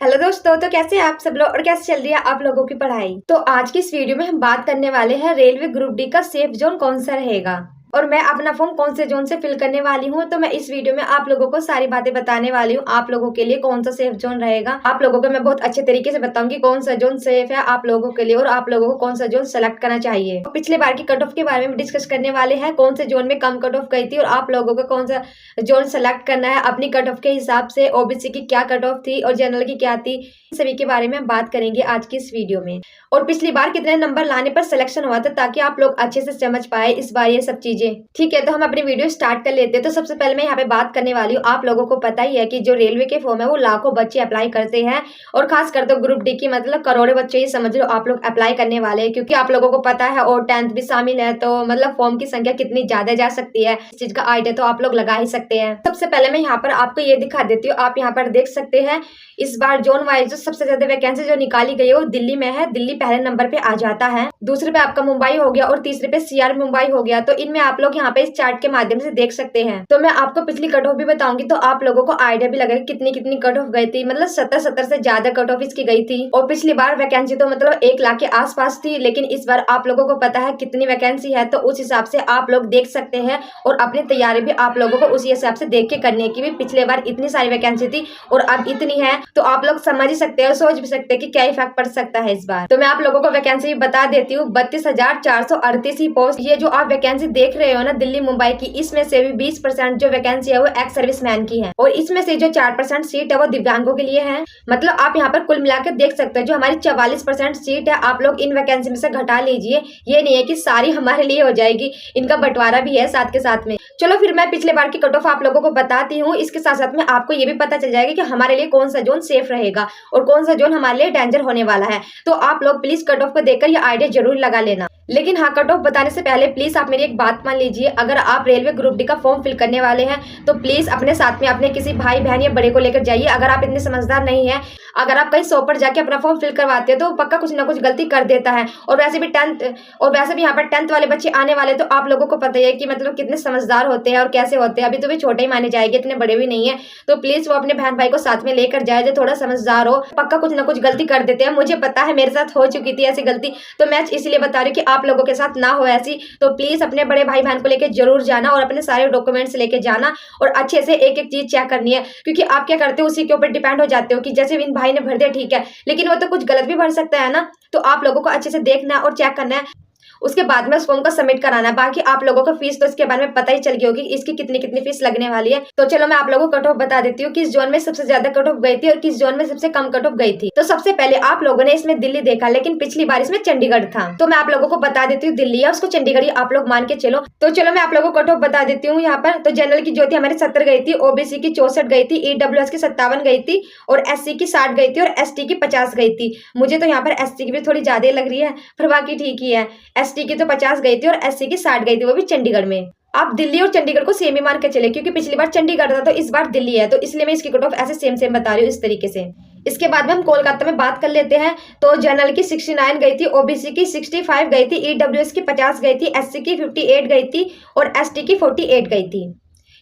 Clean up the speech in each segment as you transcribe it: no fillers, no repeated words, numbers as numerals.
Hello दोस्तों, तो कैसे हैं आप सब लोग और कैसे चल रही है आप लोगों की पढ़ाई। तो आज की इस वीडियो में हम बात करने वाले हैं रेलवे ग्रुप डी का सेफ जोन कौन सा रहेगा और मैं अपना फॉर्म कौन से जोन से फिल करने वाली हूँ। तो मैं इस वीडियो में आप लोगों को सारी बातें बताने वाली हूँ। आप लोगों के लिए कौन सा सेफ जोन रहेगा, आप लोगों को मैं बहुत अच्छे तरीके से बताऊंगी कौन सा जोन सेफ है आप लोगों के लिए और आप लोगों को कौन सा जोन सेलेक्ट करना चाहिए। तो पिछले बार की कट ऑफ के बारे में डिस्कस करने वाले हैं, कौन से जोन में कम कट ऑफ गई थी और आप लोगों को कौन सा जोन सेलेक्ट करना है अपनी कट ऑफ के हिसाब से। ओबीसी की क्या कट ऑफ थी और जनरल की क्या थी, सभी के बारे में हम बात करेंगे आज की इस वीडियो में। और पिछली बार कितने नंबर लाने पर सिलेक्शन हुआ था, ताकि आप लोग अच्छे से समझ पाए इस बार ये सब चीजें। ठीक है, तो हम अपनी वीडियो स्टार्ट कर लेते हैं। तो सबसे पहले मैं यहाँ पे बात करने वाली हूँ, आप लोगों को पता ही है कि जो रेलवे के फॉर्म है वो लाखों बच्चे अप्लाई करते हैं और खास कर तो ग्रुप डी की मतलब करोड़ों बच्चे ही समझ लो आप लोग अप्लाई करने वाले हैं, क्योंकि आप लोगों को पता है और 10th भी शामिल है, तो मतलब फॉर्म की संख्या कितनी ज्यादा जा सकती है इस चीज का आइडिया तो आप लोग लगा ही सकते हैं। सबसे पहले मैं यहाँ पर आपको ये दिखा देती हूँ, आप यहाँ पर देख सकते हैं इस बार जोन वाइज जो सबसे ज्यादा वैकेंसी जो निकाली गई है वो दिल्ली में है। दिल्ली पहले नंबर पे आ जाता है, दूसरे पे आपका मुंबई हो गया और तीसरे पे सीआर मुंबई हो गया। तो इनमें आप लोग यहाँ पे इस चार्ट के माध्यम से देख सकते हैं। तो मैं आपको पिछली कट ऑफ भी बताऊंगी तो आप लोगों को आइडिया भी लगेगा कितनी कितनी कट ऑफ गई थी। मतलब 70 से ज्यादा कट ऑफ इसकी गई थी और पिछली बार वैकेंसी तो मतलब 1 लाख के आसपास थी, लेकिन इस बार आप लोगों को पता है कितनी वैकेंसी है, तो उस हिसाब से आप लोग देख सकते हैं और अपनी तैयारी भी आप लोगों को उसी हिसाब से देख के करने की भी। पिछले बार इतनी सारी वैकेंसी थी और अब इतनी है, तो आप लोग समझ ही सकते हैं और सोच भी सकते हैं कि क्या इफेक्ट पड़ सकता है इस बार। तो मैं आप लोगों को वैकेंसी बता देती हूँ, 32,438 ही पोस्ट। ये जो आप वैकेंसी देख रहे हो ना दिल्ली मुंबई की, इसमें से भी 20% जो वैकेंसी है वो एक्स सर्विसमैन की है और इसमें से जो 4% सीट है वो दिव्यांगों के लिए है। मतलब आप यहाँ पर कुल मिलाकर देख सकते हो जो हमारी 44% सीट है आप लोग इन वैकेंसी में से घटा लीजिए। ये नहीं है कि सारी हमारे लिए हो जाएगी, इनका बंटवारा भी है साथ के साथ में। चलो फिर मैं पिछले बार की कट ऑफ आप लोगों को बताती हूँ, इसके साथ साथ में आपको ये भी पता चल जाएगा कि हमारे लिए कौन सा जोन सेफ रहेगा और कौन सा जोन हमारे लिए डेंजर होने वाला है। तो आप लोग प्लीज कट ऑफ को देखकर ये आइडिया जरूर लगा लेना। लेकिन हाँ, कट ऑफ बताने से पहले प्लीज आप मेरी एक बात मान लीजिए, अगर आप रेलवे ग्रुप डी का फॉर्म फिल करने वाले हैं तो प्लीज अपने साथ में अपने किसी भाई बहन या बड़े को लेकर जाइए। अगर आप इतने समझदार नहीं है, अगर आप कहीं शॉप पर जाके अपना फॉर्म फिल करवाते हैं तो पक्का कुछ ना कुछ गलती कर देता है। और वैसे भी यहाँ पर 10th वाले बच्चे आने वाले, तो आप लोगों को पता ही है कि मतलब कितने समझदार होते हैं और कैसे होते हैं। अभी तो भी छोटे ही माने जाएंगे, इतने बड़े भी नहीं है। तो प्लीज वो अपने बहन भाई को साथ में लेकर जाए जो थोड़ा समझदार हो, पक्का कुछ ना कुछ गलती कर देते हैं। मुझे पता है मेरे साथ हो चुकी थी ऐसी गलती, तो मैं इसलिए बता रही हूँ कि आप लोगों के साथ ना हो ऐसी। तो प्लीज अपने बड़े भाई बहन को लेकर जरूर जाना और अपने सारे डॉक्यूमेंट्स लेके जाना और अच्छे से एक एक चीज चेक करनी है, क्योंकि आप क्या करते हो उसी के ऊपर डिपेंड हो जाते हो कि जैसे इन भाई ने भर दिया ठीक है, लेकिन वो तो कुछ गलत भी भर सकता है ना। तो आप लोगों को अच्छे से देखना और चेक करना है, उसके बाद में उस फॉर्म को सबमिट कराना है। बाकी आप लोगों को फीस तो इसके बारे में पता ही चल गई होगी इसकी कितनी कितनी फीस लगने वाली है। तो चलो मैं आप लोगों को कट ऑफ बता देती हूँ किस जोन में सबसे ज्यादा कट ऑफ गई थी और किस जोन में सबसे कम कट ऑफ गई थी। तो सबसे पहले आप लोगों ने इसमें दिल्ली देखा, लेकिन पिछली बार इसमें चंडीगढ़ था, तो मैं आप लोगों को बता देती हूँ दिल्ली है, उसको चंडीगढ़ ही आप लोग मान के चलो। तो चलो मैं आप लोगों को कट ऑफ बता देती हूँ यहाँ पर। तो जनरल की जो थी हमारी 70 गई थी, ओबीसी की 64 गई थी, ईडब्ल्यूएस की 57 गई थी और एससी की 60 गई थी और एसटी की 50 गई थी। मुझे तो यहाँ पर एसटी की भी थोड़ी ज्यादा लग रही है, पर बाकी ठीक ही है। एसटी की तो 50 गई थी और एससी की 60 गई थी, वो भी चंडीगढ़ में। आप दिल्ली और चंडीगढ़ को सेम ही मान के चले, क्योंकि पिछली बार चंडीगढ़ था तो इस बार दिल्ली है, तो इसलिए मैं इसकी कट ऑफ ऐसे सेम बता रही हूँ इस तरीके से। इसके बाद में हम कोलकाता में बात कर लेते हैं। तो जनरल की 69 गई थी, ओबीसी की 65 गई थी, ईडब्ल्यूएस की 50 गई थी, एससी की 58 गई थी और एसटी की 48 गई थी।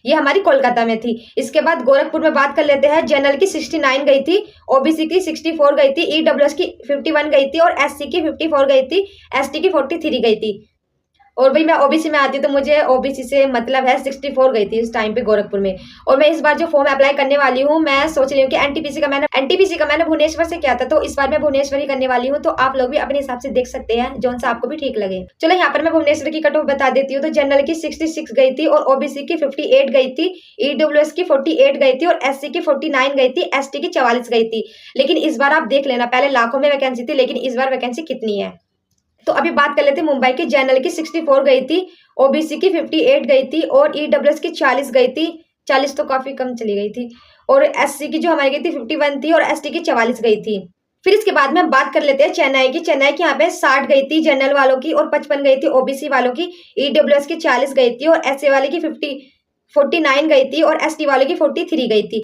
ये हमारी कोलकाता में थी। इसके बाद गोरखपुर में बात कर लेते हैं। जनरल की 69 गई थी, ओबीसी की 64 गई थी, ईडब्ल्यूएस की 51 गई थी और एससी की 54 गई थी, एसटी की 43 गई थी। और भाई मैं ओबीसी में आती हूँ तो मुझे ओबीसी से मतलब है 64 गई थी इस टाइम पे गोरखपुर में। और मैं इस बार जो फॉर्म अप्लाई करने वाली हूँ, मैं सोच रही हूँ कि एनटीपीसी का मैंने भुवनेश्वर से किया था, तो इस बार मैं भुवनेश्वर ही करने वाली हूँ। तो आप लोग भी अपने हिसाब से देख सकते हैं जोन सा आपको भी ठीक लगे। चलो यहाँ पर मैं भुवनेश्वर की कट ऑफ बता देती हूँ। तो जनरल की 66 गई थी और ओबीसी की 58 गई थी, ईडब्ल्यूएस की 48 गई थी और एससी की 49 गई थी, एसटी की 44 गई थी। लेकिन इस बार आप देख लेना, पहले लाखों में वैकेंसी थी, लेकिन इस बार वैकेंसी कितनी है। तो अभी बात कर लेते हैं मुंबई की। जनरल की 64 गई थी, ओबीसी की 58 गई थी और ईडब्ल्यूएस की 40 गई थी, 40 तो काफी कम चली गई थी। और एससी की जो हमारी गई थी 51 थी और एसटी की 44 गई थी। फिर इसके बाद में हम बात कर लेते हैं चेन्नई की। चेन्नई की यहाँ पे 60 गई थी जनरल वालों की और 55 गई थी ओबीसी वालों की, ईडब्ल्यूएस की 40 गई थी और एससी वाले की 49 गई थी और एसटी वाले की 43 गई थी।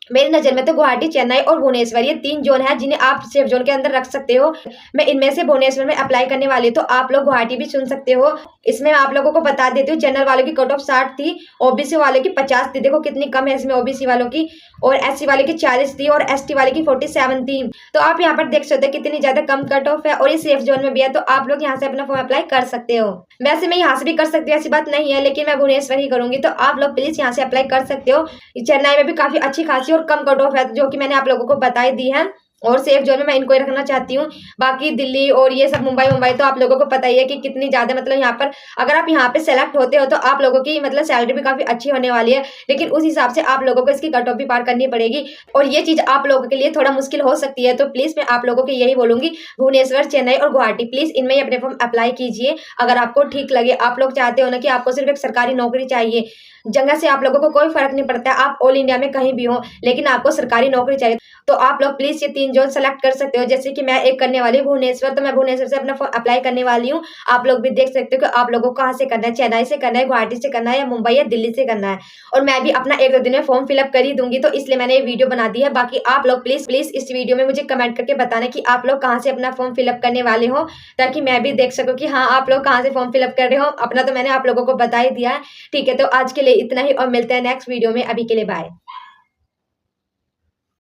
मेरी नज़र में तो गुवाहाटी, चेन्नई और भुवनेश्वर ये 3 ज़ोन है जिन्हें आप सेफ ज़ोन के अंदर रख सकते हो। मैं इनमें से भुवनेश्वर में अप्लाई करने वाली हूँ, तो आप लोग गुवाहाटी भी चुन सकते हो। इसमें आप लोगों को बता देती हूँ, जनरल वालों की कट ऑफ 60 थी, ओबीसी वालों की 50 थी। देखो कितनी कम है इसमें ओबीसी वालों की, और एससी वाले की 40 थी और एसटी वाले की 47 थी। तो आप यहाँ पर देख सकते हो कितनी ज़्यादा कम कट ऑफ है और ये सेफ ज़ोन में भी है, तो आप लोग यहाँ से अपना फॉर्म अप्लाई कर सकते हो। वैसे मैं यहाँ से भी कर सकती हूँ, ऐसी बात नहीं है, लेकिन मैं भुवनेश्वर ही करूँगी, तो आप लोग प्लीज़ यहाँ से अप्लाई कर सकते हो। चेन्नई में भी काफ़ी अच्छी खासी और कम कट ऑफ है, जो कि मैंने आप लोगों को बता दी है, और सेफ जोन में मैं इनको ही रखना चाहती हूँ। बाकी दिल्ली और ये सब मुंबई तो आप लोगों को पता ही है कि कितनी ज़्यादा, मतलब यहाँ पर अगर आप यहाँ पे सेलेक्ट होते हो तो आप लोगों की मतलब सैलरी भी काफ़ी अच्छी होने वाली है, लेकिन उस हिसाब से आप लोगों को इसकी कट ऑफ भी पार करनी पड़ेगी, और ये चीज़ आप लोगों के लिए थोड़ा मुश्किल हो सकती है। तो प्लीज़ मैं आप लोगों को यही बोलूँगी, भुवनेश्वर, चेन्नई और गुवाहाटी प्लीज़ इनमें ही अपने फॉर्म अप्लाई कीजिए, अगर आपको ठीक लगे। आप लोग चाहते हो ना कि आपको सिर्फ एक सरकारी नौकरी चाहिए, जगह से आप लोगों को कोई फर्क नहीं पड़ता है, आप ऑल इंडिया में कहीं भी हो, लेकिन आपको सरकारी नौकरी चाहिए, तो आप लोग प्लीज़ ये 3 जोन सेलेक्ट कर सकते हो। जैसे कि मैं एक करने वाली हूँ भुवनेश्वर, तो मैं भुवनेश्वर से अपना फॉर्म अप्लाई करने वाली हूँ। आप लोग भी देख सकते हो कि आप लोगों को कहाँ से करना है, चेन्नई से करना है, गुवाहाटी से करना है, या मुंबई या दिल्ली से करना है। और मैं भी अपना 1-2 दिन में फॉर्म फिलअप कर ही दूंगी, तो इसलिए मैंने ये वीडियो बना दी है। बाकी आप लोग प्लीज़ इस वीडियो में मुझे कमेंट करके बताना कि आप लोग कहाँ से अपना फॉर्म फिलअप करने वाले हो, ताकि मैं भी देख सकूँ कि हाँ, आप लोग कहाँ से फॉर्म फिलअप कर रहे हो। अपना तो मैंने आप लोगों को बता ही दिया है। ठीक है, तो आज के लिए इतना ही, और मिलते हैं नेक्स्ट वीडियो में। अभी के लिए बाय।